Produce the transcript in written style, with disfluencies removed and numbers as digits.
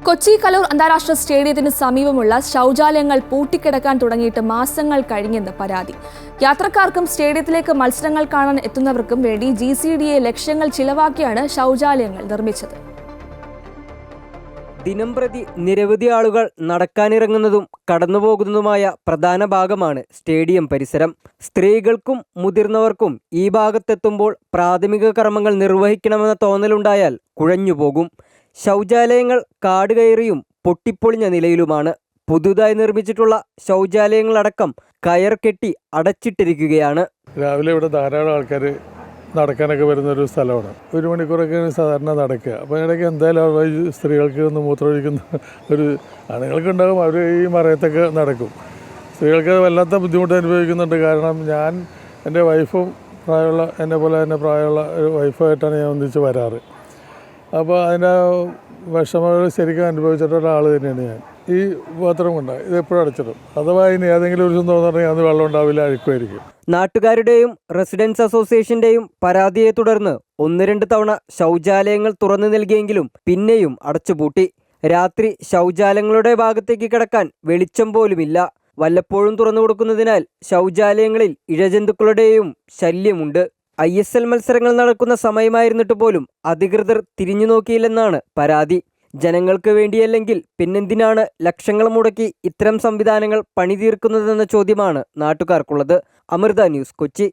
കൊച്ചി കലൂർ അന്താരാഷ്ട്ര സ്റ്റേഡിയത്തിന് സമീപമുള്ള ശൗചാലയങ്ങൾ പൂട്ടിക്കിടക്കാൻ തുടങ്ങിയിട്ട് മാസങ്ങൾ കഴിഞ്ഞെന്ന് പരാതി. യാത്രക്കാർക്കും സ്റ്റേഡിയത്തിലേക്ക് മത്സരങ്ങൾ കാണാൻ എത്തുന്നവർക്കും വേണ്ടി GCDA ലക്ഷങ്ങൾ ചിലവാക്കിയാണ് ശൗചാലയങ്ങൾ നിർമ്മിച്ചത്. ദിനംപ്രതി നിരവധി ആളുകൾ നടക്കാനിറങ്ങുന്നതും കടന്നുപോകുന്നതുമായ പ്രധാന ഭാഗമാണ് സ്റ്റേഡിയം പരിസരം. സ്ത്രീകൾക്കും മുതിർന്നവർക്കും ഈ ഭാഗത്തെത്തുമ്പോൾ പ്രാഥമിക കർമ്മങ്ങൾ നിർവഹിക്കണമെന്ന തോന്നലുണ്ടായാൽ കുഴഞ്ഞുപോകും. ശൗചാലയങ്ങൾ കാട് കയറിയും പൊട്ടിപ്പൊളിഞ്ഞ നിലയിലുമാണ്. പുതുതായി നിർമ്മിച്ചിട്ടുള്ള ശൗചാലയങ്ങളടക്കം കയർ കെട്ടി അടച്ചിട്ടിരിക്കുകയാണ്. രാവിലെ ഇവിടെ ധാരാളം ആൾക്കാർ നടക്കാനൊക്കെ വരുന്നൊരു സ്ഥലമാണ്. 1 മണിക്കൂറൊക്കെയാണ് സാധാരണ നടക്കുക. അപ്പോൾ ഇടയ്ക്ക് എന്തായാലും സ്ത്രീകൾക്ക് ഒന്ന് മൂത്രമൊഴിക്കുന്ന ഒരു ആണുങ്ങൾക്കുണ്ടാകും. അവർ ഈ മറയത്തൊക്കെ നടക്കും. സ്ത്രീകൾക്ക് വല്ലാത്ത ബുദ്ധിമുട്ട് അനുഭവിക്കുന്നുണ്ട്. കാരണം ഞാൻ എൻ്റെ വൈഫും എന്നെ പോലെ തന്നെ പ്രായമുള്ള ഒരു വൈഫായിട്ടാണ് ഞാൻ ഒന്നിച്ച് വരാറ്. അപ്പോൾ അതിൻ്റെ വിഷമങ്ങൾ ശരിക്കും അനുഭവിച്ചിട്ടുള്ള ഒരാൾ തന്നെയാണ് ഞാൻ. ഈ പാത്രം കൊണ്ട് ഇത് എപ്പോഴും അടച്ചിടും. അഥവാ ഇനി ഏതെങ്കിലും ഒരു ദിവസം തോന്നുന്നുണ്ടെങ്കിൽ അന്ന് വെള്ളം ഉണ്ടാവില്ല, അഴുക്കുമായിരിക്കും. നാട്ടുകാരുടെയും റെസിഡൻസ് അസോസിയേഷൻ്റെയും പരാതിയെ തുടർന്ന് 1-2 തവണ ശൗചാലയങ്ങൾ തുറന്നു നൽകിയെങ്കിലും പിന്നെയും അടച്ചുപൂട്ടി. രാത്രി ശൗചാലയങ്ങളുടെ ഭാഗത്തേക്ക് കിടക്കാൻ വെളിച്ചം പോലുമില്ല. വല്ലപ്പോഴും തുറന്നു കൊടുക്കുന്നതിനാൽ ശൗചാലയങ്ങളിൽ ഇഴജന്തുക്കളുടെയും ശല്യമുണ്ട്. ISL മത്സരങ്ങൾ നടക്കുന്ന സമയമായിരുന്നിട്ട് പോലും അധികൃതർ തിരിഞ്ഞു നോക്കിയില്ലെന്നാണ് പരാതി. ജനങ്ങൾക്ക് വേണ്ടിയല്ലെങ്കിൽ പിന്നെന്തിനാണ് ലക്ഷങ്ങൾ മുടക്കി ഇത്തരം സംവിധാനങ്ങൾ പണിതീർക്കുന്നതെന്ന ചോദ്യമാണ് നാട്ടുകാർക്കുള്ളത്. അമൃത ന്യൂസ്, കൊച്ചി.